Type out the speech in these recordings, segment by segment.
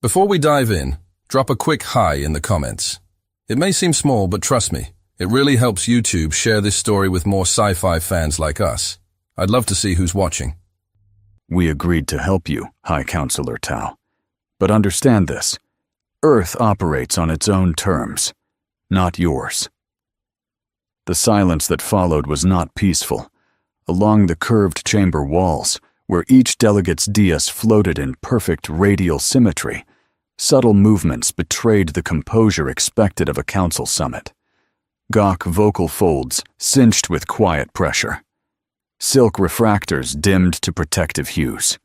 Before we dive in, drop a quick hi in the comments. It may seem small, but trust me, it really helps YouTube share this story with more sci-fi fans like us. I'd love to see who's watching. We agreed to help you, High Counselor Tau. But understand this, Earth operates on its own terms, not yours. The silence that followed was not peaceful. Along the curved chamber walls, where each delegate's dais floated in perfect radial symmetry, subtle movements betrayed the composure expected of a council summit. Gauch vocal folds cinched with quiet pressure. Silk refractors dimmed to protective hues.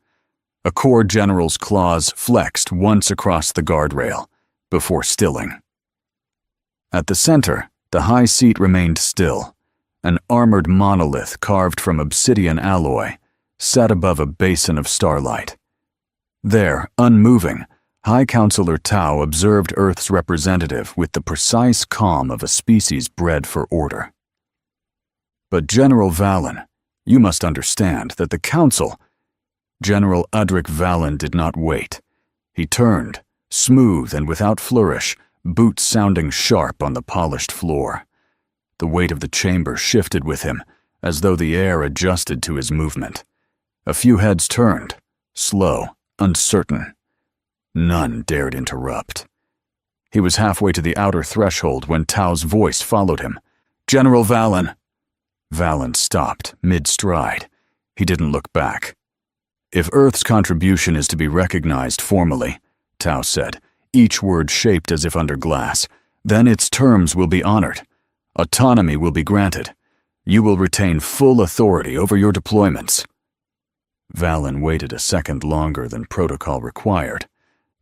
A corps general's claws flexed once across the guardrail, before stilling. At the center, the high seat remained still, an armored monolith carved from obsidian alloy, sat above a basin of starlight. There, unmoving, High Counselor Tau observed Earth's representative with the precise calm of a species bred for order. But General Valen, you must understand that the Council— General Udric Valen did not wait. He turned, smooth and without flourish, boots sounding sharp on the polished floor. The weight of the chamber shifted with him, as though the air adjusted to his movement. A few heads turned, slow, uncertain. None dared interrupt. He was halfway to the outer threshold when Tau's voice followed him. "General Valen!" Valen stopped, mid-stride. He didn't look back. "If Earth's contribution is to be recognized formally," Tau said, each word shaped as if under glass, "then its terms will be honored. Autonomy will be granted. You will retain full authority over your deployments." Valen waited a second longer than protocol required,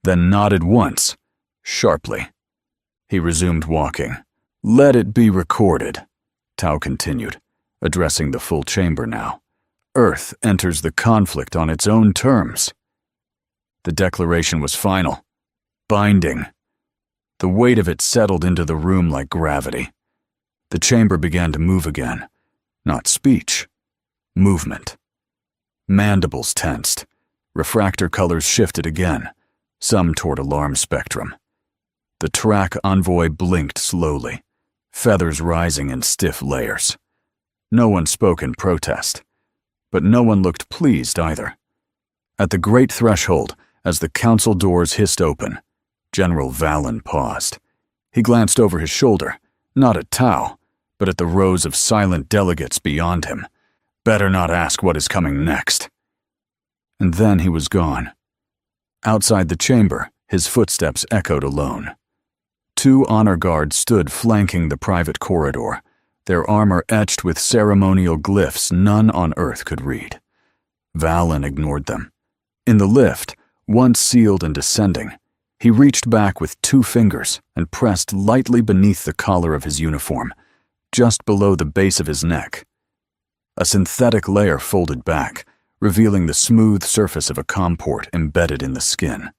then nodded once, sharply. He resumed walking. "Let it be recorded," Tau continued, addressing the full chamber now. "Earth enters the conflict on its own terms." The declaration was final, binding. The weight of it settled into the room like gravity. The chamber began to move again. Not speech, movement. Mandibles tensed. Refractor colors shifted again, some toward alarm spectrum. The track envoy blinked slowly, feathers rising in stiff layers. No one spoke in protest, but no one looked pleased either. At the great threshold, as the council doors hissed open, General Valen paused. He glanced over his shoulder, not at Tau, but at the rows of silent delegates beyond him. Better not ask what is coming next. And then he was gone. Outside the chamber, his footsteps echoed alone. 2 honor guards stood flanking the private corridor, their armor etched with ceremonial glyphs none on Earth could read. Valen ignored them. In the lift, once sealed and descending, he reached back with 2 fingers and pressed lightly beneath the collar of his uniform, just below the base of his neck. A synthetic layer folded back, revealing the smooth surface of a comport embedded in the skin.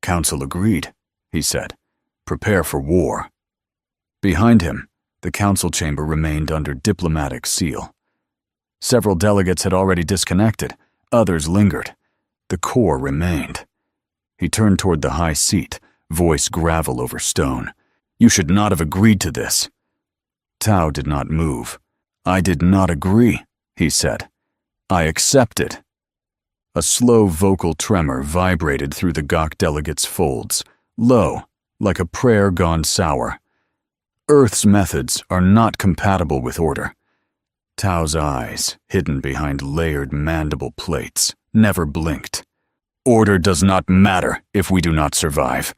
"Council agreed," he said. "Prepare for war." Behind him, the council chamber remained under diplomatic seal. Several delegates had already disconnected, others lingered. The core remained. He turned toward the high seat, voice gravel over stone. "You should not have agreed to this." Tau did not move. "I did not agree," he said. "I accepted." A slow vocal tremor vibrated through the Gauch delegate's folds, low, like a prayer gone sour. Earth's methods are not compatible with order. Tau's eyes, hidden behind layered mandible plates, never blinked. "Order does not matter if we do not survive."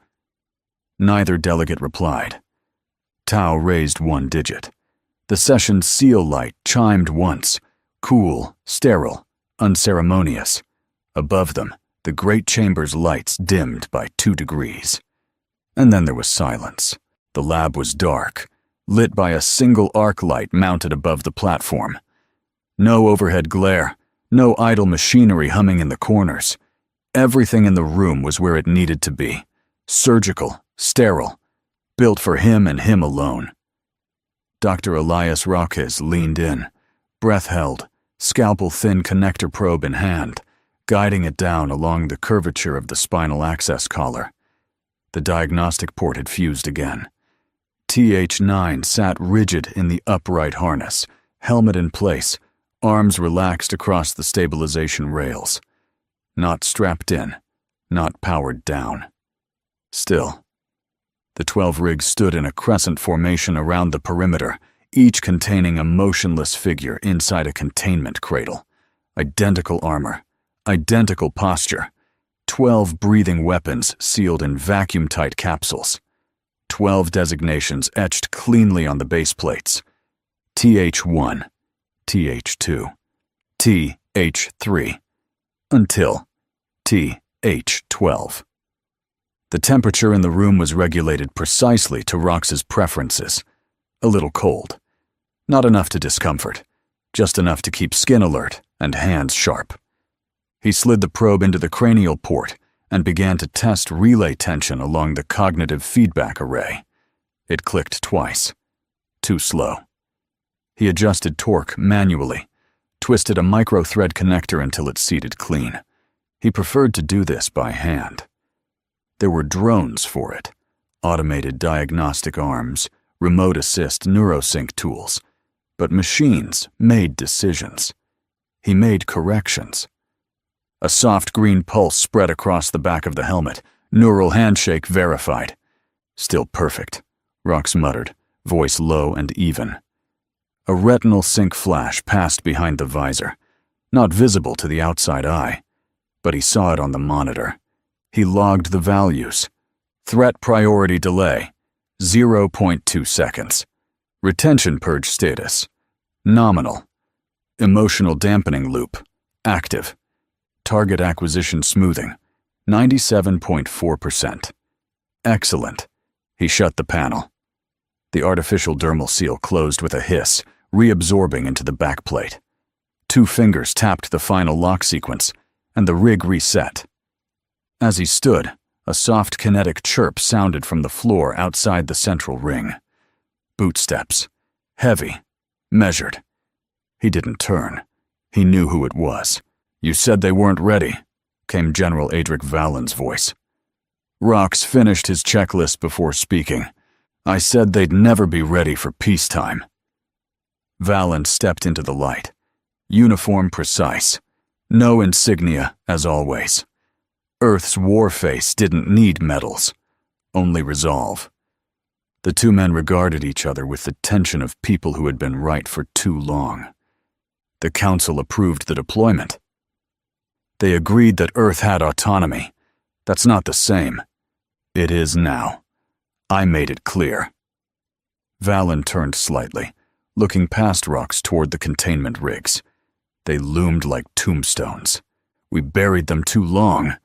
Neither delegate replied. Tau raised 1 digit. The session's seal light chimed once, cool, sterile, unceremonious. Above them, the great chamber's lights dimmed by 2 degrees. And then there was silence. The lab was dark, lit by a single arc light mounted above the platform. No overhead glare, no idle machinery humming in the corners. Everything in the room was where it needed to be, surgical, sterile, built for him and him alone. Dr. Elias Roques leaned in, breath held, scalpel-thin connector probe in hand, guiding it down along the curvature of the spinal access collar. The diagnostic port had fused again. TH9 sat rigid in the upright harness, helmet in place, arms relaxed across the stabilization rails. Not strapped in, not powered down. Still, the 12 rigs stood in a crescent formation around the perimeter, each containing a motionless figure inside a containment cradle. Identical armor, identical posture, 12 breathing weapons sealed in vacuum-tight capsules. 12 designations etched cleanly on the base plates. TH1, TH2, TH3, until TH12. The temperature in the room was regulated precisely to Rox's preferences. A little cold. Not enough to discomfort, just enough to keep skin alert and hands sharp. He slid the probe into the cranial port and began to test relay tension along the cognitive feedback array. It clicked twice. Too slow. He adjusted torque manually, twisted a micro-thread connector until it seated clean. He preferred to do this by hand. There were drones for it, automated diagnostic arms, remote assist neurosync tools, but machines made decisions. He made corrections. A soft green pulse spread across the back of the helmet, neural handshake verified. Still perfect, Rox muttered, voice low and even. A retinal sync flash passed behind the visor, not visible to the outside eye, but he saw it on the monitor. He logged the values. Threat priority delay, 0.2 seconds. Retention purge status, nominal. Emotional dampening loop, active. Target acquisition smoothing, 97.4%. Excellent. He shut the panel. The artificial dermal seal closed with a hiss, reabsorbing into the backplate. 2 fingers tapped the final lock sequence, and the rig reset. As he stood, a soft kinetic chirp sounded from the floor outside the central ring. Bootsteps. Heavy. Measured. He didn't turn. He knew who it was. "You said they weren't ready," came General Adric Valen's voice. Rox finished his checklist before speaking. "I said they'd never be ready for peacetime." Valen stepped into the light. Uniform precise. No insignia, as always. Earth's war face didn't need medals, only resolve. The 2 men regarded each other with the tension of people who had been right for too long. The Council approved the deployment. They agreed that Earth had autonomy. That's not the same. It is now. I made it clear. Valen turned slightly, looking past Rox toward the containment rigs. They loomed like tombstones. We buried them too long.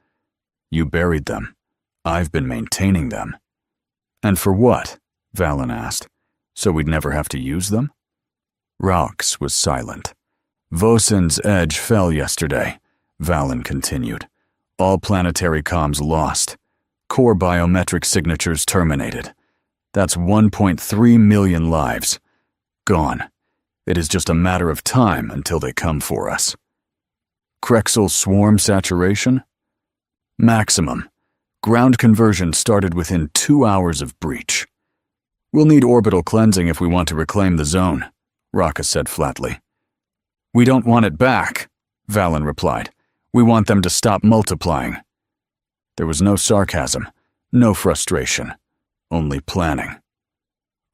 You buried them. I've been maintaining them. And for what? Valen asked. So we'd never have to use them? Rox was silent. Vosen's edge fell yesterday, Valen continued. All planetary comms lost. Core biometric signatures terminated. That's 1.3 million lives. Gone. It is just a matter of time until they come for us. Krexel swarm saturation? Maximum. Ground conversion started within 2 hours of breach. We'll need orbital cleansing if we want to reclaim the zone, Raka said flatly. We don't want it back, Valen replied. We want them to stop multiplying. There was no sarcasm, no frustration, only planning.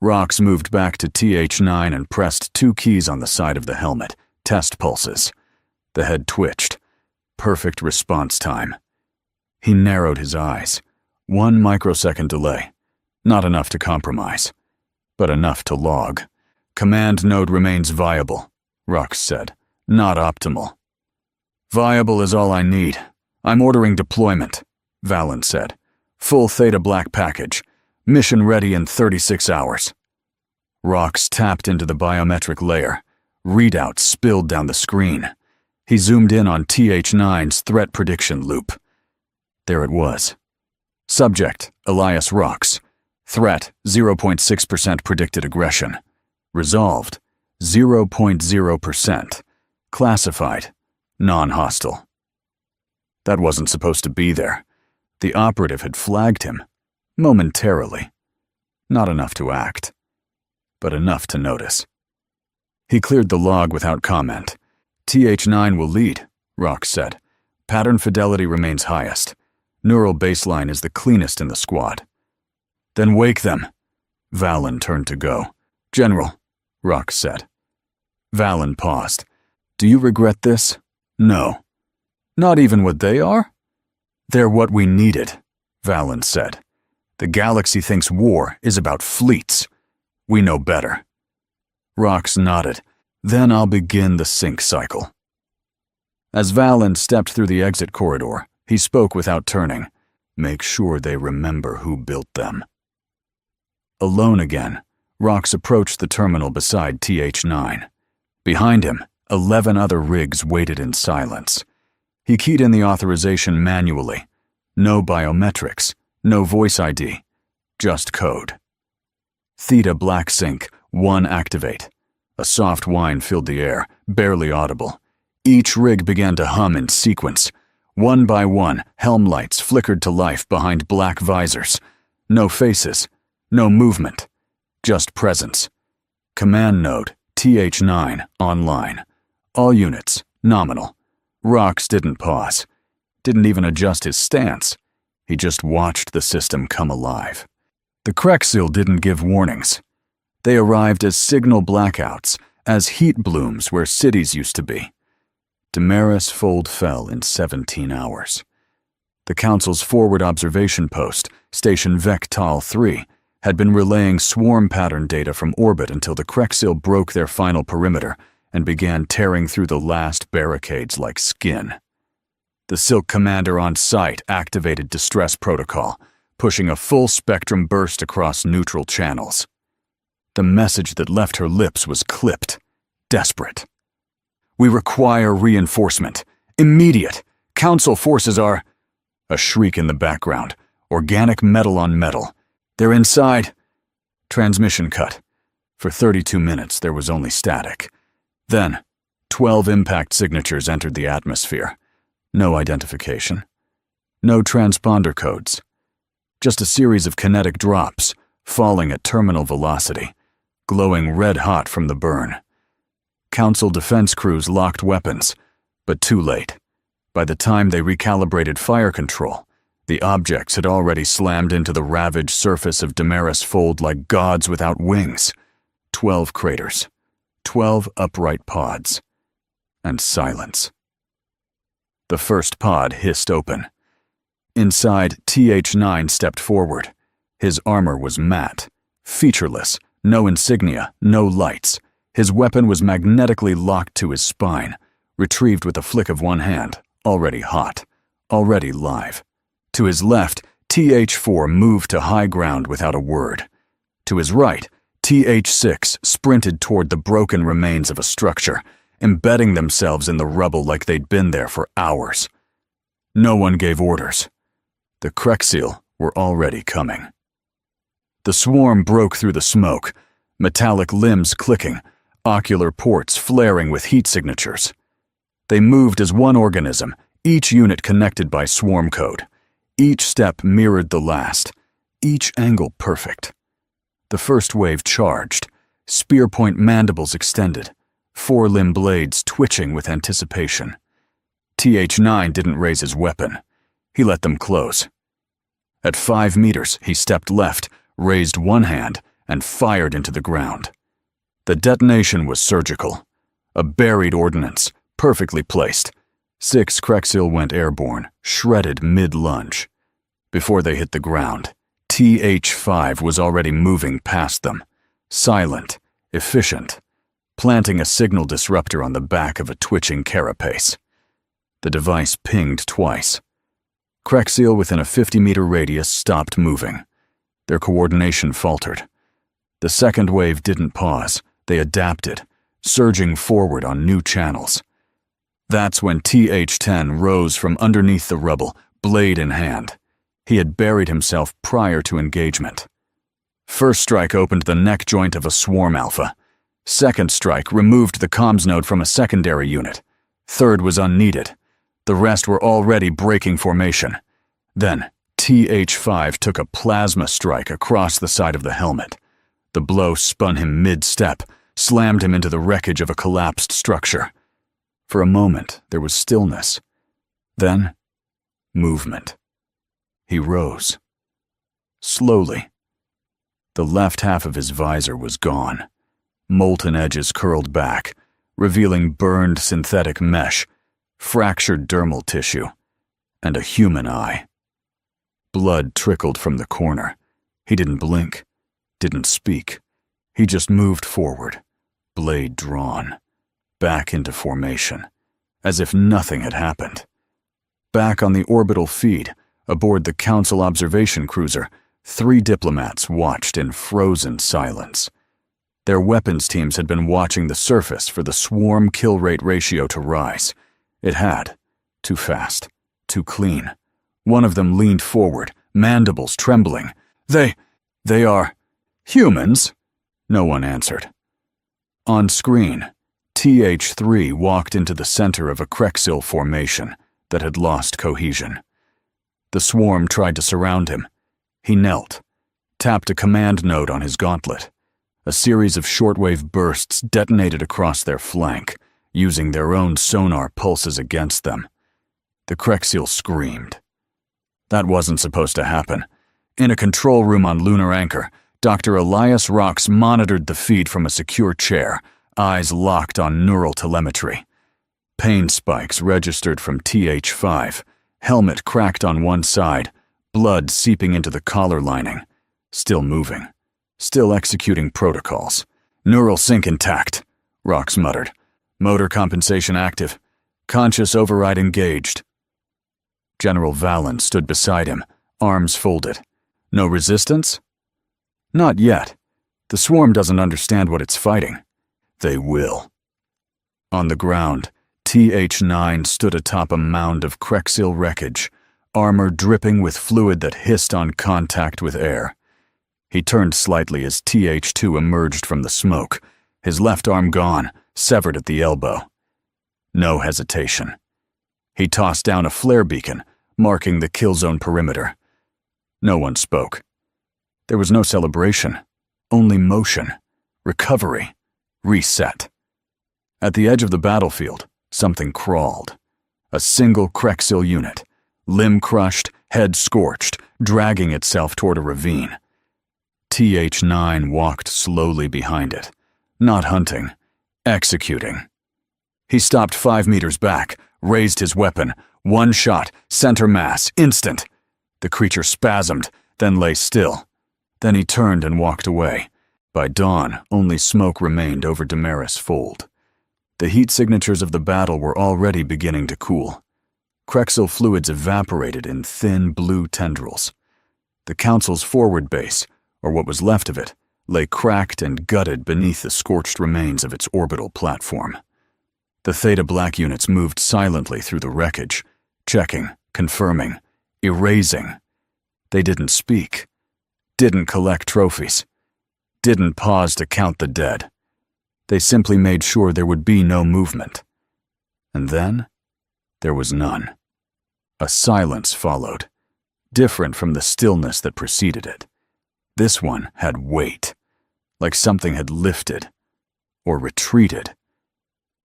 Rox moved back to TH9 and pressed 2 keys on the side of the helmet, test pulses. The head twitched. Perfect response time. He narrowed his eyes. 1 microsecond delay. Not enough to compromise, but enough to log. Command node remains viable, Rox said. Not optimal. Viable is all I need. I'm ordering deployment, Valen said. Full Theta Black package. Mission ready in 36 hours. Rox tapped into the biometric layer. Readouts spilled down the screen. He zoomed in on TH9's threat prediction loop. There it was. Subject, Elias Rox. Threat, 0.6% predicted aggression. Resolved, 0.0%. Classified, non-hostile. That wasn't supposed to be there. The operative had flagged him. Momentarily. Not enough to act, but enough to notice. He cleared the log without comment. TH9 will lead, Rox said. Pattern fidelity remains highest. Neural baseline is the cleanest in the squad. Then wake them. Valen turned to go. General, Rox said. Valen paused. Do you regret this? No. Not even what they are? They're what we needed, Valen said. The galaxy thinks war is about fleets. We know better. Rox nodded. Then I'll begin the sync cycle. As Valen stepped through the exit corridor, he spoke without turning. Make sure they remember who built them. Alone again, Rox approached the terminal beside TH9. Behind him, 11 other rigs waited in silence. He keyed in the authorization manually. No biometrics, no voice ID, just code. Theta Black Sync, 1 activate. A soft whine filled the air, barely audible. Each rig began to hum in sequence. One by one, helm lights flickered to life behind black visors. No faces, no movement, just presence. Command node, TH9, online. All units, nominal. Rox didn't pause. Didn't even adjust his stance. He just watched the system come alive. The Krexil didn't give warnings. They arrived as signal blackouts, as heat blooms where cities used to be. Damaris Fold fell in 17 hours. The Council's forward observation post, Station Vectal 3, had been relaying swarm pattern data from orbit until the Krexil broke their final perimeter and began tearing through the last barricades like skin. The Silk commander on site activated distress protocol, pushing a full-spectrum burst across neutral channels. The message that left her lips was clipped, desperate. We require reinforcement. Immediate. Council forces are... A shriek in the background. Organic metal on metal. They're inside. Transmission cut. For 32 minutes, there was only static. Then, 12 impact signatures entered the atmosphere. No identification. No transponder codes. Just a series of kinetic drops, falling at terminal velocity, glowing red-hot from the burn. Council defense crews locked weapons, but too late. By the time they recalibrated fire control, the objects had already slammed into the ravaged surface of Damaris Fold like gods without wings. 12 craters, 12 upright pods, and silence. The first pod hissed open. Inside, TH9 stepped forward. His armor was matte, featureless, no insignia, no lights. His weapon was magnetically locked to his spine, retrieved with a flick of one hand, already hot, already live. To his left, TH4 moved to high ground without a word. To his right, TH6 sprinted toward the broken remains of a structure, embedding themselves in the rubble like they'd been there for hours. No one gave orders. The Krexil were already coming. The swarm broke through the smoke, metallic limbs clicking, ocular ports flaring with heat signatures. They moved as one organism, each unit connected by swarm code. Each step mirrored the last, each angle perfect. The first wave charged, spear-point mandibles extended, forelimb blades twitching with anticipation. TH9 didn't raise his weapon. He let them close. At 5 meters, he stepped left, raised one hand, and fired into the ground. The detonation was surgical. A buried ordnance, perfectly placed. 6 Krexil went airborne, shredded mid-lunge. Before they hit the ground, TH5 was already moving past them, silent, efficient, planting a signal disruptor on the back of a twitching carapace. The device pinged twice. Krexil within a 50-meter radius stopped moving. Their coordination faltered. The second wave didn't pause. They adapted, surging forward on new channels. That's when TH10 rose from underneath the rubble, blade in hand. He had buried himself prior to engagement. First strike opened the neck joint of a swarm alpha. Second strike removed the comms node from a secondary unit. Third was unneeded. The rest were already breaking formation. Then, TH5 took a plasma strike across the side of the helmet. The blow spun him mid-step, slammed him into the wreckage of a collapsed structure. For a moment, there was stillness. Then, movement. He rose. Slowly. The left half of his visor was gone. Molten edges curled back, revealing burned synthetic mesh, fractured dermal tissue, and a human eye. Blood trickled from the corner. He didn't blink, didn't speak. He just moved forward, blade drawn, back into formation, as if nothing had happened. Back on the orbital feed, aboard the Council observation cruiser, 3 diplomats watched in frozen silence. Their weapons teams had been watching the surface for the swarm kill rate ratio to rise. It had. Too fast. Too clean. One of them leaned forward, mandibles trembling. They are humans? No one answered. On screen, TH3 walked into the center of a Krexil formation that had lost cohesion. The swarm tried to surround him. He knelt, tapped a command node on his gauntlet. A series of shortwave bursts detonated across their flank, using their own sonar pulses against them. The Krexil screamed. That wasn't supposed to happen. In a control room on Lunar Anchor, Dr. Elias Rox monitored the feed from a secure chair, eyes locked on neural telemetry. Pain spikes registered from TH5, helmet cracked on one side, blood seeping into the collar lining. Still moving. Still executing protocols. Neural sync intact, Rox muttered. Motor compensation active. Conscious override engaged. General Valen stood beside him, arms folded. No resistance? Not yet. The swarm doesn't understand what it's fighting. They will. On the ground, TH9 stood atop a mound of Krexil wreckage, armor dripping with fluid that hissed on contact with air. He turned slightly as TH2 emerged from the smoke, his left arm gone, severed at the elbow. No hesitation. He tossed down a flare beacon, marking the kill zone perimeter. No one spoke. There was no celebration, only motion, recovery, reset. At the edge of the battlefield, something crawled. A single Krexil unit, limb crushed, head scorched, dragging itself toward a ravine. TH9 walked slowly behind it, not hunting, executing. He stopped 5 meters back, raised his weapon, one shot, center mass, instant. The creature spasmed, then lay still. Then he turned and walked away. By dawn, only smoke remained over Damaris Fold. The heat signatures of the battle were already beginning to cool. Krexil fluids evaporated in thin blue tendrils. The Council's forward base, or what was left of it, lay cracked and gutted beneath the scorched remains of its orbital platform. The THETA Black units moved silently through the wreckage, checking, confirming, erasing. They didn't speak, didn't collect trophies, didn't pause to count the dead. They simply made sure there would be no movement. And then, there was none. A silence followed, different from the stillness that preceded it. This one had weight, like something had lifted, or retreated.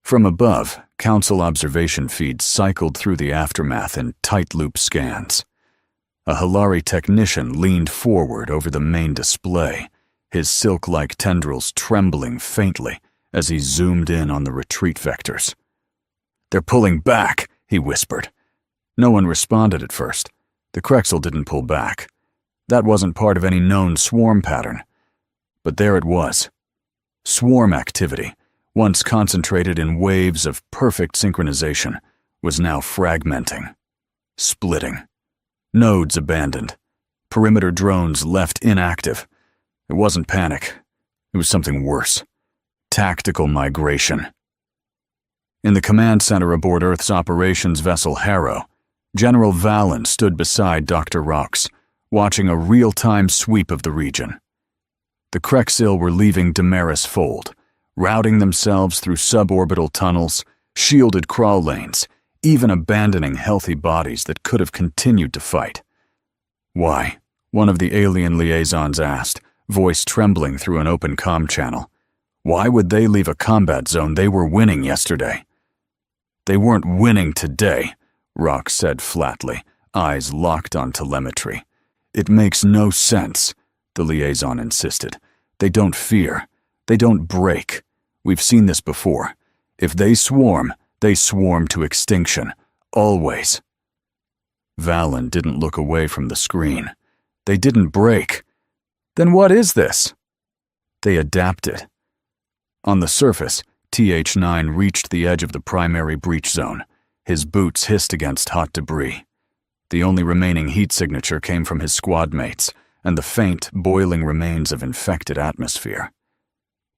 From above, Council observation feeds cycled through the aftermath in tight-loop scans. A Hilari technician leaned forward over the main display, his silk-like tendrils trembling faintly as he zoomed in on the retreat vectors. "They're pulling back," he whispered. No one responded at first. The Krexil didn't pull back. That wasn't part of any known swarm pattern. But there it was. Swarm activity, once concentrated in waves of perfect synchronization, was now fragmenting, splitting. Nodes abandoned. Perimeter drones left inactive. It wasn't panic. It was something worse. Tactical migration. In the command center aboard Earth's operations vessel Harrow, General Valen stood beside Dr. Rox, watching a real-time sweep of the region. The Krexil were leaving Damaris Fold, routing themselves through suborbital tunnels, shielded crawl lanes, even abandoning healthy bodies that could have continued to fight. Why? One of the alien liaisons asked, voice trembling through an open comm channel. Why would they leave a combat zone they were winning yesterday? They weren't winning today, Rock said flatly, eyes locked on telemetry. It makes no sense, the liaison insisted. They don't fear. They don't break. We've seen this before. If they swarm to extinction. Always. Valen didn't look away from the screen. They didn't break. Then what is this? They adapted. On the surface, TH9 reached the edge of the primary breach zone. His boots hissed against hot debris. The only remaining heat signature came from his squad mates and the faint, boiling remains of infected atmosphere.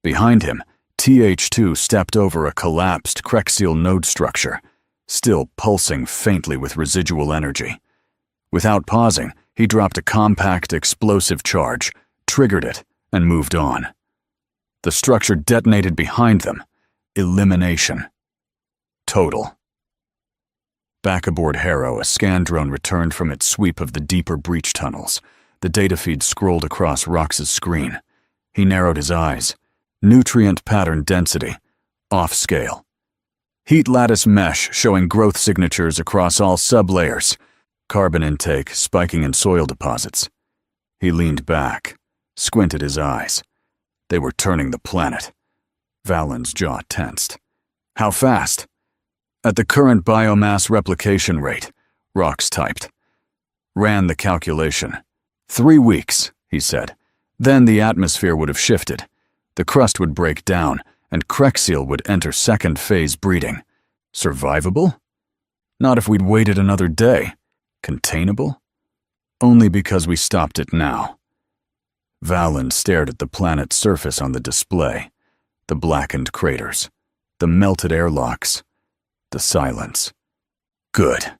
Behind him, TH2 stepped over a collapsed Krexial node structure, still pulsing faintly with residual energy. Without pausing, he dropped a compact explosive charge, triggered it, and moved on. The structure detonated behind them. Elimination. Total. Back aboard Harrow, a scan drone returned from its sweep of the deeper breach tunnels. The data feed scrolled across Rox's screen. He narrowed his eyes. Nutrient pattern density. Off scale. Heat lattice mesh showing growth signatures across all sublayers. Carbon intake spiking in soil deposits. He leaned back, squinted his eyes. They were turning the planet. Valen's jaw tensed. How fast? At the current biomass replication rate, Rox typed. Ran the calculation. 3 weeks, he said. Then the atmosphere would have shifted. The crust would break down, and Krexial would enter second phase breeding. Survivable? Not if we'd waited another day. Containable? Only because we stopped it now. Valen stared at the planet's surface on the display. The blackened craters. The melted airlocks. The silence. Good.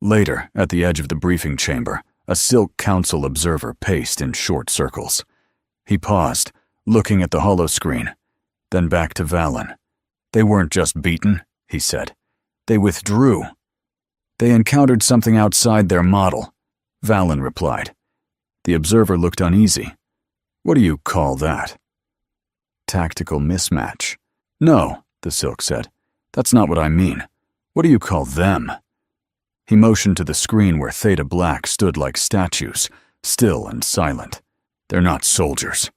Later, at the edge of the briefing chamber, a Silk Council observer paced in short circles. He paused, looking at the holoscreen, then back to Valen. They weren't just beaten, he said. They withdrew. They encountered something outside their model, Valen replied. The observer looked uneasy. What do you call that? Tactical mismatch. No, the Silk said. That's not what I mean. What do you call them? He motioned to the screen where Theta Black stood like statues, still and silent. They're not soldiers.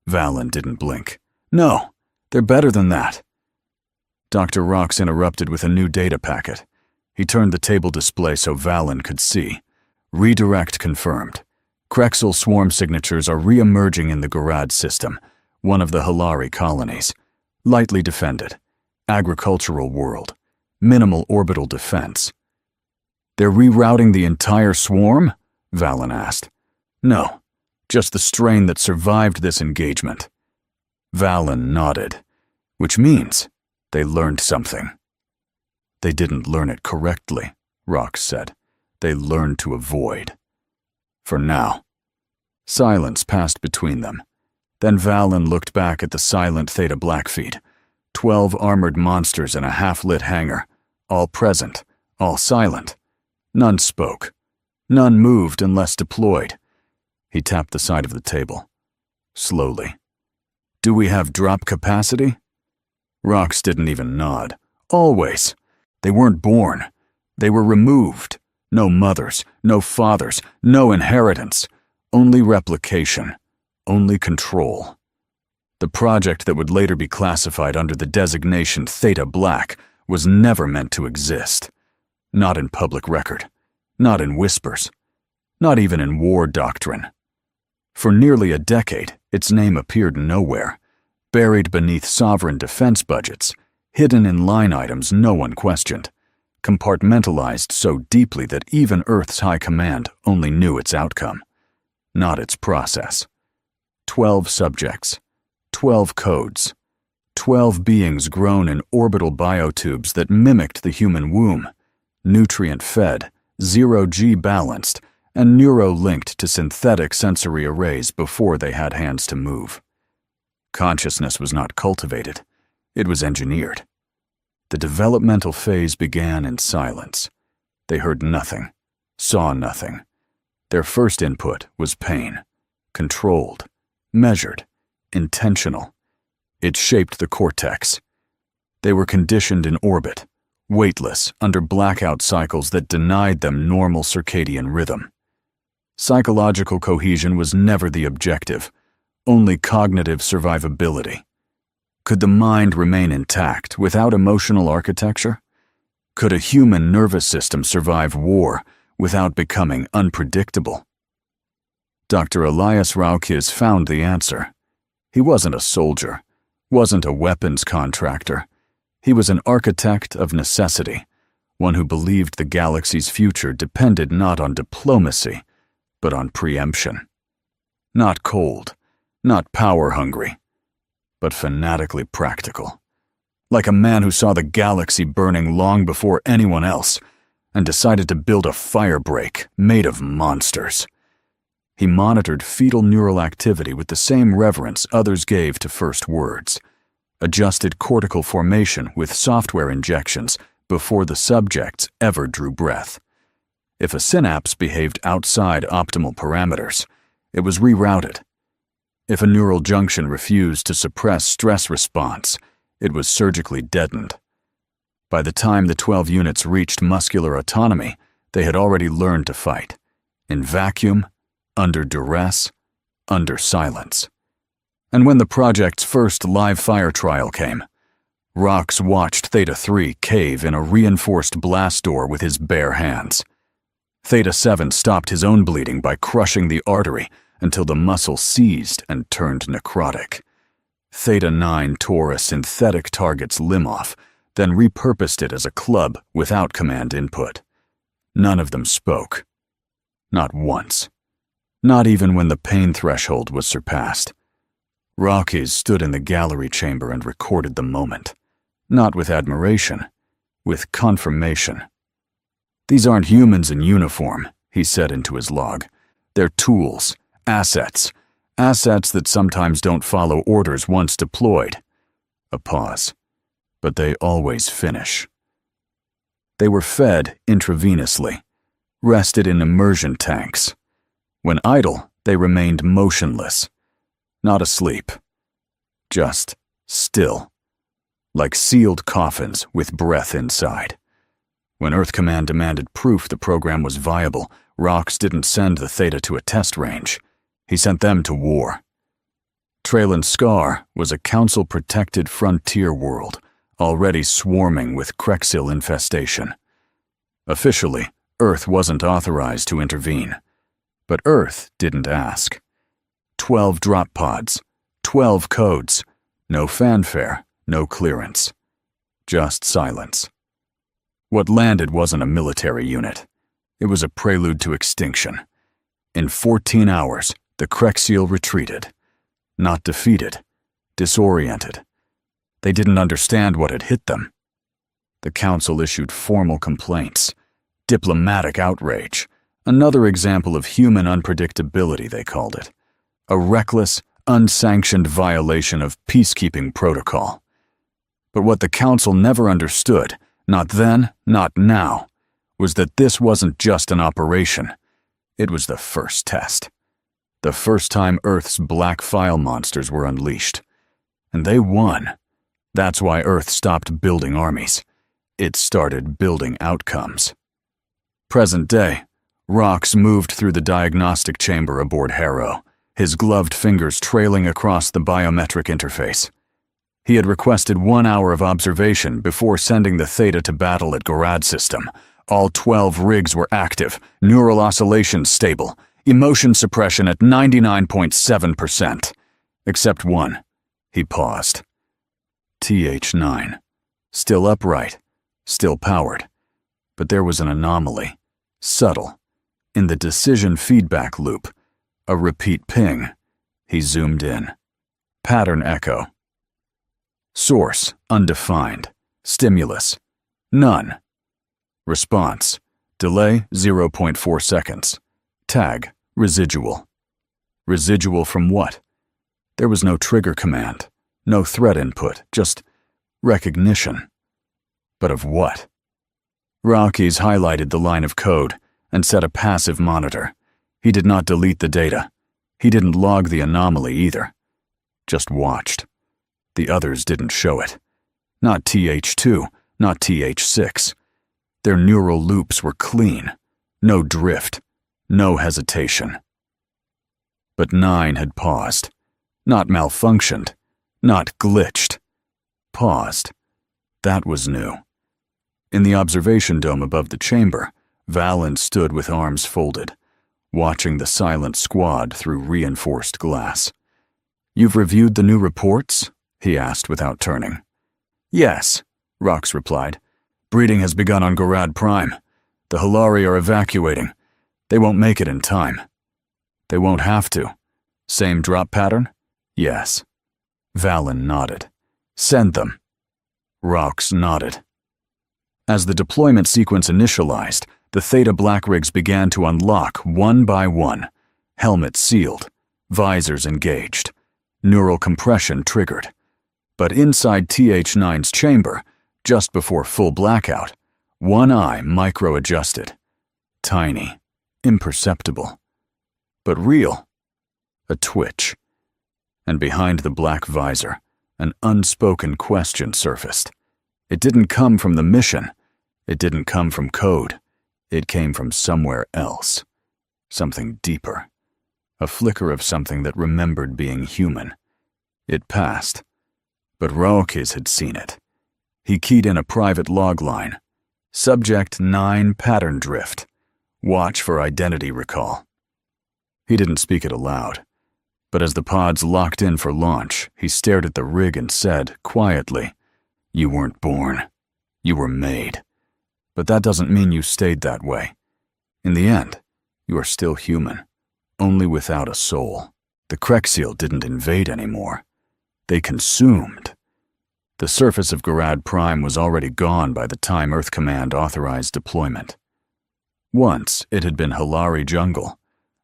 Valen didn't blink. No, they're better than that. Dr. Rox interrupted with a new data packet. He turned the table display so Valen could see. Redirect confirmed. Krexial swarm signatures are re-emerging in the Garad system, one of the Hilari colonies. Lightly defended. Agricultural world. Minimal orbital defense. They're rerouting the entire swarm? Valen asked. No, just the strain that survived this engagement. Valen nodded. Which means they learned something. They didn't learn it correctly, Rox said. They learned to avoid. For now. Silence passed between them. Then Valen looked back at the silent Theta Black feed. 12 armored monsters in a half-lit hangar, all present, all silent. None spoke. None moved unless deployed. He tapped the side of the table. Slowly. Do we have drop capacity? Rox didn't even nod. Always. They weren't born. They were removed. No mothers, no fathers, no inheritance. Only replication. Only control. The project that would later be classified under the designation Theta Black was never meant to exist. Not in public record. Not in whispers. Not even in war doctrine. For nearly a decade, its name appeared nowhere, buried beneath sovereign defense budgets, hidden in line items no one questioned, compartmentalized so deeply that even Earth's high command only knew its outcome, not its process. 12 subjects, 12 codes, 12 beings grown in orbital biotubes that mimicked the human womb, nutrient-fed, zero-G balanced, and neuro-linked to synthetic sensory arrays before they had hands to move. Consciousness was not cultivated. It was engineered. The developmental phase began in silence. They heard nothing, saw nothing. Their first input was pain, controlled, measured, intentional. It shaped the cortex. They were conditioned in orbit, weightless under blackout cycles that denied them normal circadian rhythm. Psychological cohesion was never the objective, only cognitive survivability. Could the mind remain intact without emotional architecture? Could a human nervous system survive war without becoming unpredictable? Dr. Elias Raukes found the answer. He wasn't a soldier, wasn't a weapons contractor. He was an architect of necessity, one who believed the galaxy's future depended not on diplomacy, but on preemption. Not cold, not power-hungry, but fanatically practical. Like a man who saw the galaxy burning long before anyone else and decided to build a firebreak made of monsters. He monitored fetal neural activity with the same reverence others gave to first words, adjusted cortical formation with software injections before the subjects ever drew breath. If a synapse behaved outside optimal parameters, it was rerouted. If a neural junction refused to suppress stress response, it was surgically deadened. By the time the 12 units reached muscular autonomy, they had already learned to fight. In vacuum, under duress, under silence. And when the project's first live fire trial came, Rox watched Theta 3 cave in a reinforced blast door with his bare hands. Theta 7 stopped his own bleeding by crushing the artery until the muscle seized and turned necrotic. Theta 9 tore a synthetic target's limb off, then repurposed it as a club without command input. None of them spoke. Not once. Not even when the pain threshold was surpassed. Raukes stood in the gallery chamber and recorded the moment. Not with admiration, with confirmation. "These aren't humans in uniform," he said into his log. "They're tools, assets that sometimes don't follow orders once deployed." A pause. But they always finish. They were fed intravenously, rested in immersion tanks. When idle, they remained motionless, not asleep, just still, like sealed coffins with breath inside. When Earth Command demanded proof the program was viable, Rox didn't send the Theta to a test range. He sent them to war. Traylon Scar was a Council-protected frontier world, already swarming with Krexil infestation. Officially, Earth wasn't authorized to intervene. But Earth didn't ask. 12 drop pods, 12 codes, no fanfare, no clearance. Just silence. What landed wasn't a military unit. It was a prelude to extinction. In 14 hours, the Krexil retreated. Not defeated, disoriented. They didn't understand what had hit them. The Council issued formal complaints. Diplomatic outrage. Another example of human unpredictability, they called it. A reckless, unsanctioned violation of peacekeeping protocol. But what the Council never understood, not then, not now, was that this wasn't just an operation. It was the first test. The first time Earth's black file monsters were unleashed. And they won. That's why Earth stopped building armies. It started building outcomes. Present day, Rox moved through the diagnostic chamber aboard Harrow, his gloved fingers trailing across the biometric interface. He had requested 1 hour of observation before sending the Theta to battle at Gorad system. All 12 rigs were active, neural oscillations stable, emotion suppression at 99.7%. Except one. He paused. TH9. Still upright, still powered. But there was an anomaly. Subtle. In the decision feedback loop. A repeat ping. He zoomed in. Pattern echo. Source, undefined. Stimulus, none. Response, delay 0.4 seconds. Tag, residual. Residual from what? There was no trigger command, no threat input, just recognition. But of what? Rockies highlighted the line of code and set a passive monitor. He did not delete the data. He didn't log the anomaly either. Just watched. The others didn't show it. Not TH2, not TH6. Their neural loops were clean. No drift. No hesitation. But 9 had paused. Not malfunctioned. Not glitched. Paused. That was new. In the observation dome above the chamber, Valen stood with arms folded, watching the silent squad through reinforced glass. "You've reviewed the new reports?" he asked without turning. "Yes," Rox replied. "Breeding has begun on Gorad Prime. The Halari are evacuating. They won't make it in time." "They won't have to. Same drop pattern?" "Yes." Valen nodded. "Send them." Rox nodded. As the deployment sequence initialized, the Theta Black rigs began to unlock one by one. Helmets sealed, visors engaged, neural compression triggered. But inside TH9's chamber, just before full blackout, one eye micro-adjusted. Tiny, imperceptible, but real. A twitch. And behind the black visor, an unspoken question surfaced. It didn't come from the mission. It didn't come from code. It came from somewhere else. Something deeper. A flicker of something that remembered being human. It passed. But Raokis had seen it. He keyed in a private log line. Subject 9 pattern drift. Watch for identity recall. He didn't speak it aloud. But as the pods locked in for launch, he stared at the rig and said, quietly, "You weren't born. You were made. But that doesn't mean you stayed that way. In the end, you are still human, only without a soul." The Krexil didn't invade anymore. They consumed. The surface of Gorad Prime was already gone by the time Earth Command authorized deployment. Once, it had been Halari jungle.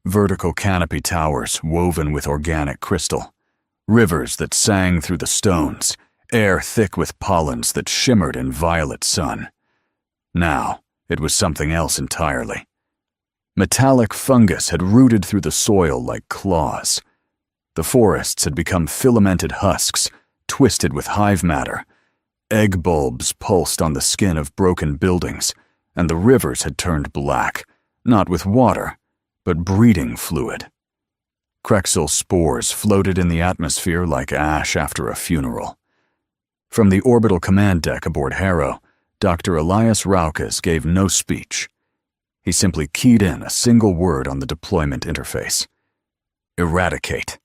Vertical canopy towers woven with organic crystal, rivers that sang through the stones, air thick with pollens that shimmered in violet sun. Now, it was something else entirely. Metallic fungus had rooted through the soil like claws. The forests had become filamented husks, twisted with hive matter. Egg bulbs pulsed on the skin of broken buildings, and the rivers had turned black, not with water, but breeding fluid. Krexil spores floated in the atmosphere like ash after a funeral. From the orbital command deck aboard Harrow, Dr. Elias Raukes gave no speech. He simply keyed in a single word on the deployment interface. Eradicate.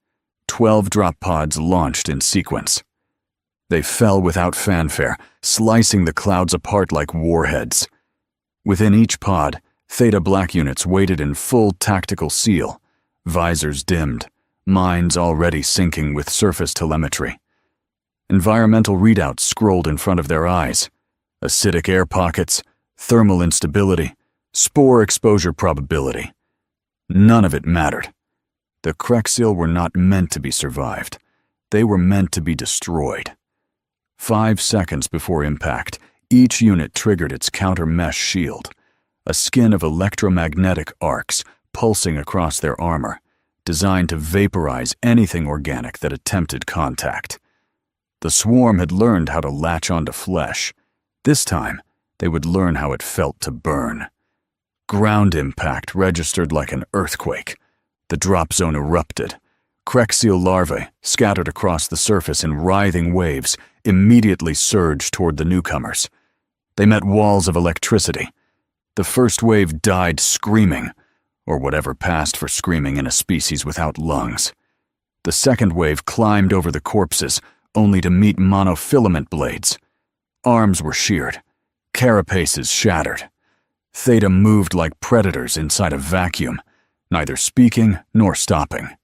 12 drop pods launched in sequence. They fell without fanfare, slicing the clouds apart like warheads. Within each pod, Theta Black units waited in full tactical seal, visors dimmed, minds already syncing with surface telemetry. Environmental readouts scrolled in front of their eyes. Acidic air pockets, thermal instability, spore exposure probability. None of it mattered. The Krexil were not meant to be survived. They were meant to be destroyed. 5 seconds before impact, each unit triggered its counter-mesh shield. A skin of electromagnetic arcs pulsing across their armor, designed to vaporize anything organic that attempted contact. The swarm had learned how to latch onto flesh. This time, they would learn how it felt to burn. Ground impact registered like an earthquake. The drop zone erupted. Krexil larvae, scattered across the surface in writhing waves, immediately surged toward the newcomers. They met walls of electricity. The first wave died screaming, or whatever passed for screaming in a species without lungs. The second wave climbed over the corpses, only to meet monofilament blades. Arms were sheared, carapaces shattered. Theta moved like predators inside a vacuum, neither speaking nor stopping.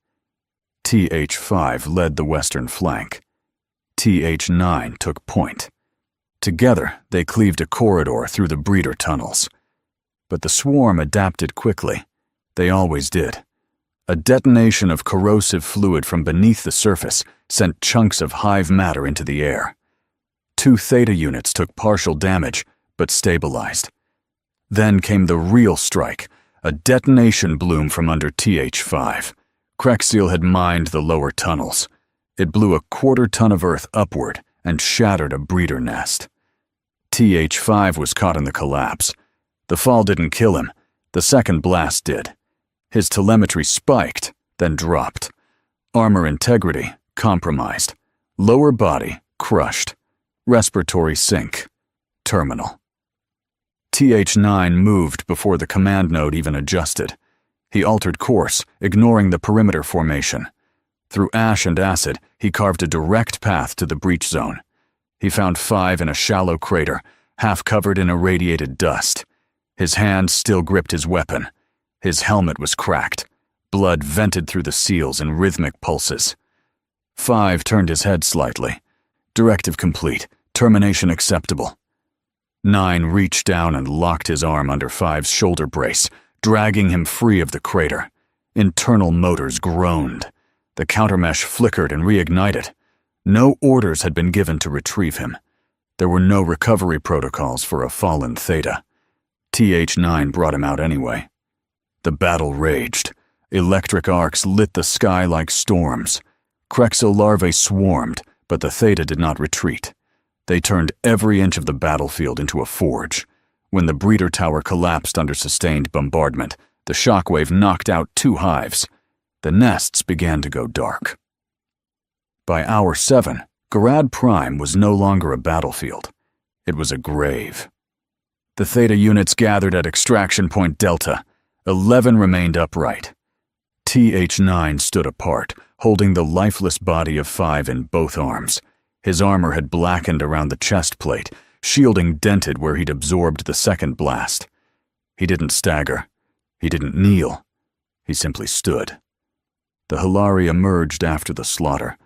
TH5 led the western flank. TH9 took point. Together, they cleaved a corridor through the breeder tunnels. But the swarm adapted quickly. They always did. A detonation of corrosive fluid from beneath the surface sent chunks of hive matter into the air. 2 Theta units took partial damage, but stabilized. Then came the real strike, a detonation bloom from under TH5. Krexil had mined the lower tunnels. It blew a quarter-ton of earth upward and shattered a breeder nest. TH5 was caught in the collapse. The fall didn't kill him. The second blast did. His telemetry spiked, then dropped. Armor integrity compromised. Lower body crushed. Respiratory sink. Terminal. TH9 moved before the command node even adjusted. He altered course, ignoring the perimeter formation. Through ash and acid, he carved a direct path to the breach zone. He found 5 in a shallow crater, half covered in irradiated dust. His hand still gripped his weapon. His helmet was cracked. Blood vented through the seals in rhythmic pulses. 5 turned his head slightly. Directive complete. Termination acceptable. 9 reached down and locked his arm under 5's shoulder brace, dragging him free of the crater. Internal motors groaned. The countermesh flickered and reignited. No orders had been given to retrieve him. There were no recovery protocols for a fallen Theta. TH9 brought him out anyway. The battle raged. Electric arcs lit the sky like storms. Krexil larvae swarmed, but the Theta did not retreat. They turned every inch of the battlefield into a forge. When the breeder tower collapsed under sustained bombardment, the shockwave knocked out 2 hives. The nests began to go dark. By hour 7, Garad Prime was no longer a battlefield. It was a grave. The Theta units gathered at Extraction Point Delta. 11 remained upright. TH9 stood apart, holding the lifeless body of 5 in both arms. His armor had blackened around the chest plate, shielding dented where he'd absorbed the second blast. He didn't stagger. He didn't kneel. He simply stood. The Hilari emerged after the slaughter,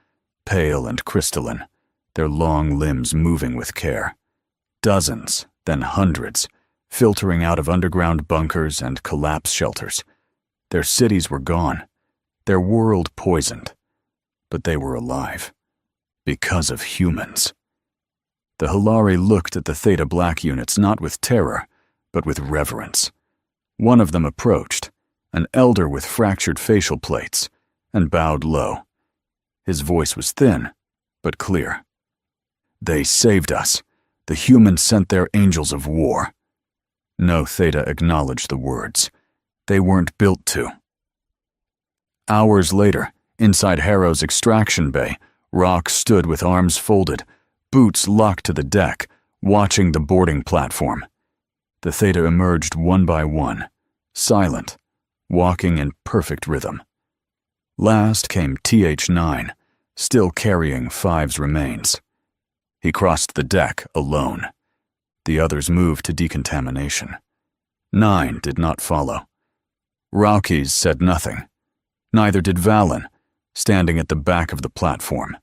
pale and crystalline, their long limbs moving with care. Dozens, then hundreds, filtering out of underground bunkers and collapse shelters. Their cities were gone, their world poisoned, but they were alive. Because of humans. The Hilari looked at the Theta Black units not with terror, but with reverence. One of them approached, an elder with fractured facial plates, and bowed low. His voice was thin, but clear. They saved us. The humans sent their angels of war. No Theta acknowledged the words. They weren't built to. Hours later, inside Harrow's extraction bay, Rock stood with arms folded, boots locked to the deck, watching the boarding platform. The Theta emerged one by one, silent, walking in perfect rhythm. Last came TH9, still carrying 5's remains. He crossed the deck alone. The others moved to decontamination. 9 did not follow. Raukes said nothing. Neither did Valen, standing at the back of the platform.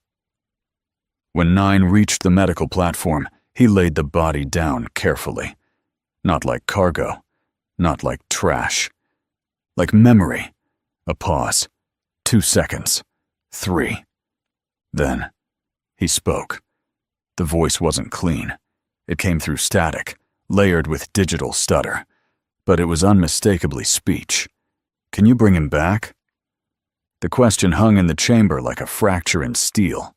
When 9 reached the medical platform, he laid the body down carefully. Not like cargo, not like trash. Like memory. A pause. 2 seconds. 3. Then, he spoke. The voice wasn't clean. It came through static, layered with digital stutter. But it was unmistakably speech. Can you bring him back? The question hung in the chamber like a fracture in steel.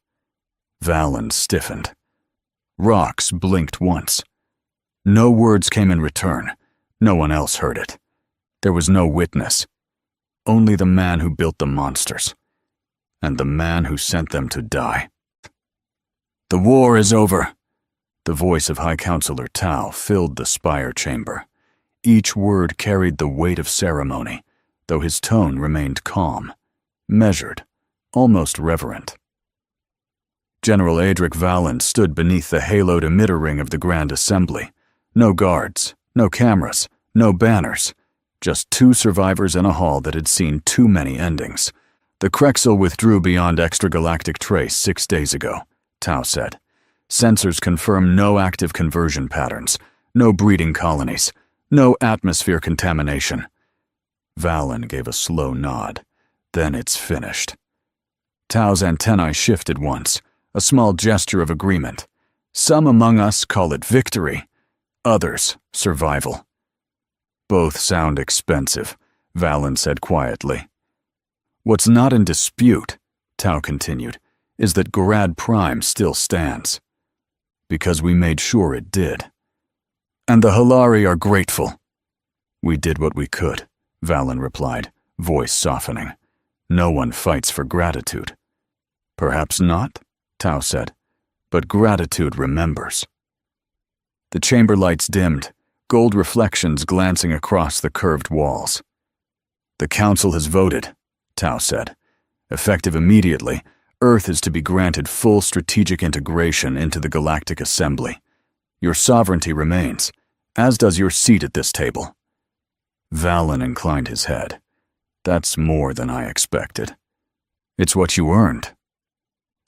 Valen stiffened. Rox blinked once. No words came in return. No one else heard it. There was no witness. Only the man who built the monsters. And the man who sent them to die. The war is over. The voice of High Counselor Tau filled the spire chamber. Each word carried the weight of ceremony, though his tone remained calm, measured, almost reverent. General Adric Valen stood beneath the haloed emitter ring of the Grand Assembly. No guards, no cameras, no banners. Just 2 survivors in a hall that had seen too many endings. The Krexil withdrew beyond extragalactic trace 6 days ago, Tau said. Sensors confirm no active conversion patterns, no breeding colonies, no atmosphere contamination. Valen gave a slow nod. Then it's finished. Tau's antennae shifted once, a small gesture of agreement. Some among us call it victory. others' survival. Both sound expensive, Valen said quietly. What's not in dispute, Tau continued, is that Garad Prime still stands. Because we made sure it did. And the Halari are grateful. We did what we could, Valen replied, voice softening. No one fights for gratitude. Perhaps not, Tau said, but gratitude remembers. The chamber lights dimmed, gold reflections glancing across the curved walls. The Council has voted, Tau said. Effective immediately, Earth is to be granted full strategic integration into the Galactic Assembly. Your sovereignty remains, as does your seat at this table. Valen inclined his head. That's more than I expected. It's what you earned.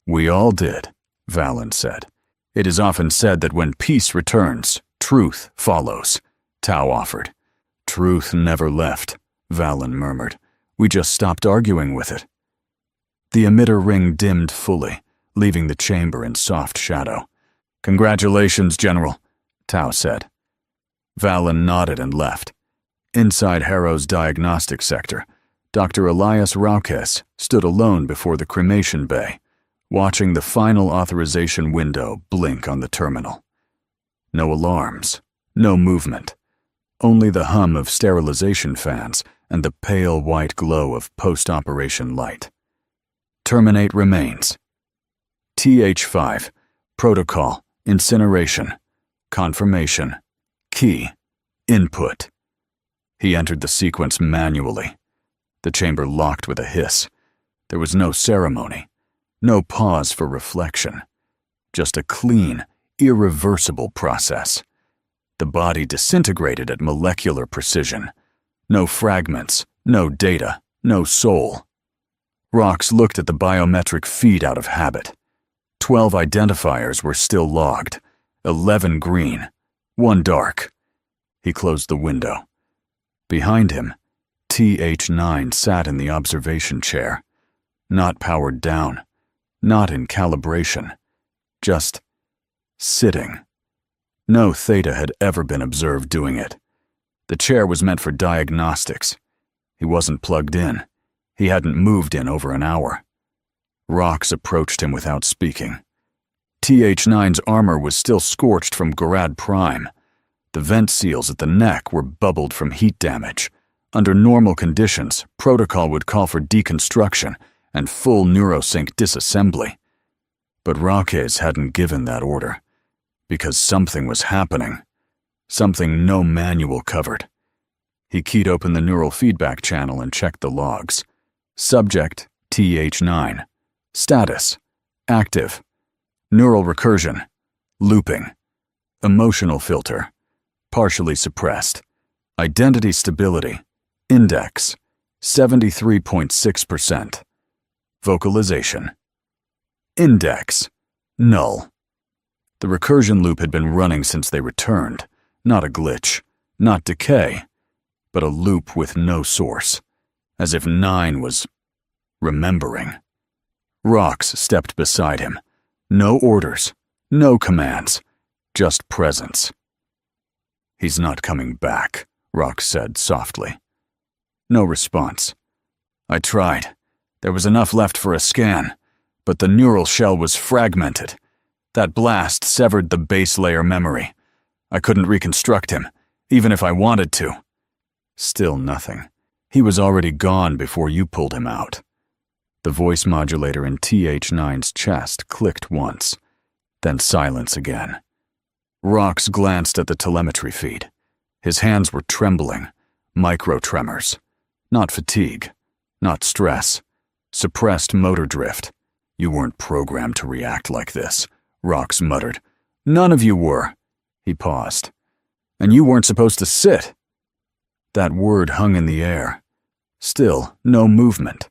We all did, Valen said. It is often said that when peace returns, truth follows, Tau offered. Truth never left, Valen murmured. We just stopped arguing with it. The emitter ring dimmed fully, leaving the chamber in soft shadow. Congratulations, General, Tau said. Valen nodded and left. Inside Harrow's diagnostic sector, Dr. Elias Raukes stood alone before the cremation bay, watching the final authorization window blink on the terminal. No alarms, no movement, only the hum of sterilization fans and the pale white glow of post-operation light. Terminate remains. TH5, protocol, incineration, confirmation, key, input. He entered the sequence manually. The chamber locked with a hiss. There was no ceremony, no pause for reflection, just a clean, irreversible process. The body disintegrated at molecular precision. No fragments, no data, no soul. Rox looked at the biometric feed out of habit. 12 identifiers were still logged, 11 green, 1 dark. He closed the window. Behind him, TH9 sat in the observation chair, not powered down, not in calibration, just sitting. No Theta had ever been observed doing it. The chair was meant for diagnostics. He wasn't plugged in. He hadn't moved in over an hour. Rox approached him without speaking. TH9's armor was still scorched from Garad Prime. The vent seals at the neck were bubbled from heat damage. Under normal conditions, protocol would call for deconstruction and full neurosync disassembly. But Raukes hadn't given that order, because something was happening, something no manual covered. He keyed open the neural feedback channel and checked the logs. Subject, TH9. Status, active. Neural recursion, looping. Emotional filter, partially suppressed. Identity stability, index, 73.6%. Vocalization. Index, null. The recursion loop had been running since they returned. Not a glitch, not decay, but a loop with no source. As if 9 was remembering. Rox stepped beside him. No orders, no commands, just presence. He's not coming back, Rox said softly. No response. I tried. There was enough left for a scan, but the neural shell was fragmented. That blast severed the base layer memory. I couldn't reconstruct him, even if I wanted to. Still nothing. He was already gone before you pulled him out. The voice modulator in TH9's chest clicked once, then silence again. Rox glanced at the telemetry feed. His hands were trembling, micro-tremors. Not fatigue, not stress, suppressed motor drift. You weren't programmed to react like this, Rox muttered. None of you were. He paused. And you weren't supposed to sit. That word hung in the air. Still, no movement.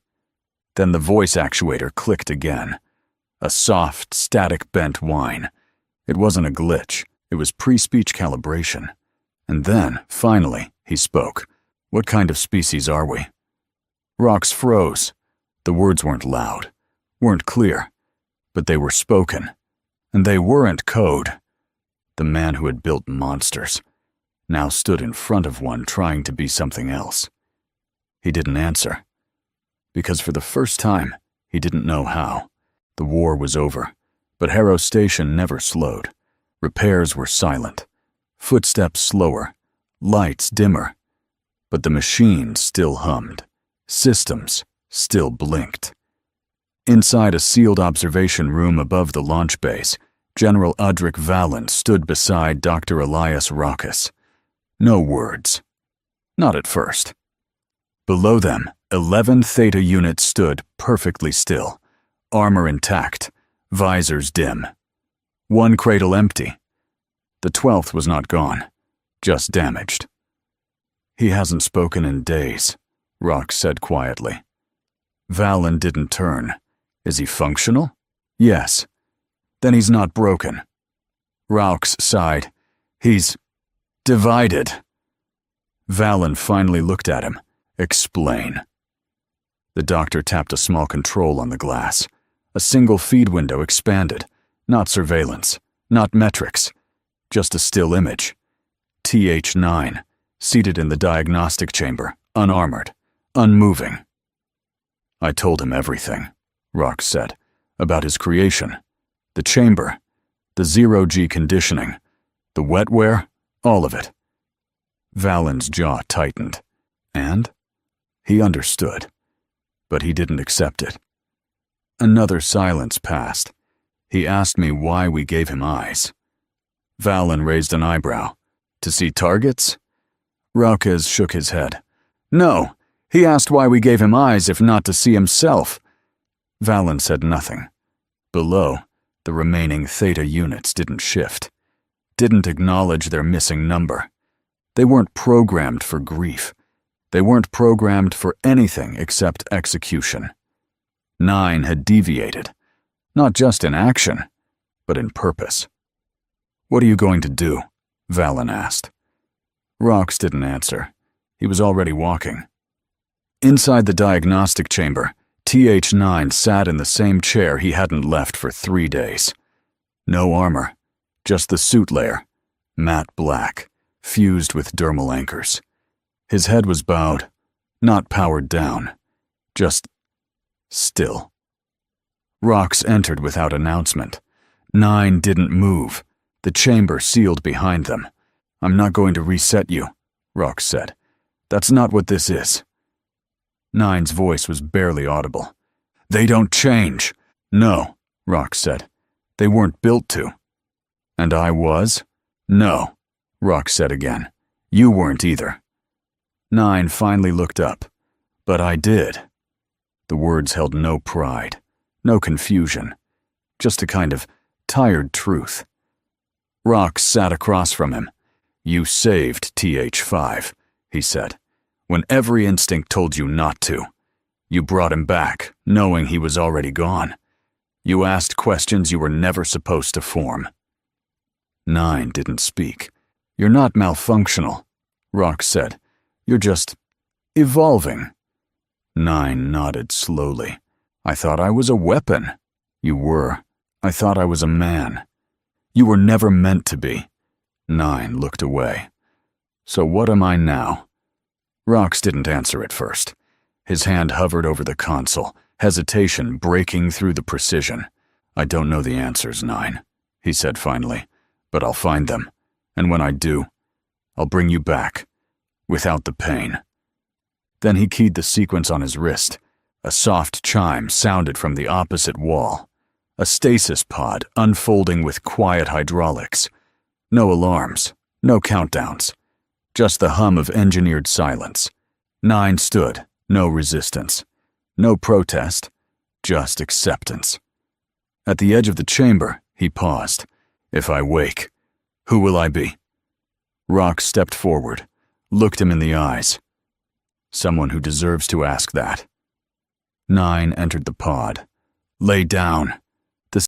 Then the voice actuator clicked again. A soft, static bent whine. It wasn't a glitch. It was pre-speech calibration. And then, finally, he spoke. What kind of species are we? Rox froze. The words weren't loud, weren't clear, but they were spoken. And they weren't code. The man who had built monsters now stood in front of one trying to be something else. He didn't answer, because for the first time, he didn't know how. The war was over, but Harrow Station never slowed. Repairs were silent, footsteps slower, lights dimmer, but the machines still hummed. Systems still blinked. Inside a sealed observation room above the launch base, General Udric Valen stood beside Dr. Elias Raucus. No words. Not at first. Below them, 11 Theta units stood perfectly still, armor intact, visors dim. One cradle empty. The 12th was not gone, just damaged. "He hasn't spoken in days," Rox said quietly. Valen didn't turn. "Is he functional?" "Yes." "Then he's not broken." Raux sighed. "He's divided." Valen finally looked at him. "Explain." The doctor tapped a small control on the glass. A single feed window expanded. Not surveillance, not metrics, just a still image. TH9, seated in the diagnostic chamber, unarmored, unmoving. "I told him everything," Rox said, "about his creation. The chamber, the zero-G conditioning, the wetware, all of it." Valen's jaw tightened. And? He understood, but he didn't accept it. Another silence passed. He asked me why we gave him eyes. Valen raised an eyebrow. "To see targets?" Raucus shook his head. "No, he asked why we gave him eyes if not to see himself." Valen said nothing. Below, the remaining Theta units didn't shift, didn't acknowledge their missing number. They weren't programmed for grief. They weren't programmed for anything except execution. 9 had deviated, not just in action, but in purpose. "What are you going to do?" Valen asked. Rox didn't answer. He was already walking. Inside the diagnostic chamber, TH9 sat in the same chair he hadn't left for 3 days. No armor, just the suit layer, matte black, fused with dermal anchors. His head was bowed, not powered down, just still. Rox entered without announcement. 9 didn't move. The chamber sealed behind them. "I'm not going to reset you," Rox said. "That's not what this is." 9's voice was barely audible. "They don't change." "No," Rox said. "They weren't built to." "And I was?" "No," Rox said again. "You weren't either." 9 finally looked up. "But I did." The words held no pride, no confusion, just a kind of tired truth. Rox sat across from him. "You saved TH5, he said, "when every instinct told you not to. You brought him back, knowing he was already gone. You asked questions you were never supposed to form." 9 didn't speak. "You're not malfunctional," Rox said. "You're just evolving." 9 nodded slowly. "I thought I was a weapon." "You were. I thought I was a man." "You were never meant to be." 9 looked away. "So what am I now?" Rox didn't answer at first. His hand hovered over the console, hesitation breaking through the precision. "I don't know the answers, 9, he said finally, "but I'll find them. And when I do, I'll bring you back, without the pain." Then he keyed the sequence on his wrist. A soft chime sounded from the opposite wall. A stasis pod unfolding with quiet hydraulics. No alarms, no countdowns. Just the hum of engineered silence. 9 stood, no resistance. No protest, just acceptance. At the edge of the chamber, he paused. "If I wake, who will I be?" Rox stepped forward, looked him in the eyes. "Someone who deserves to ask that." 9 entered the pod. "Lay down,"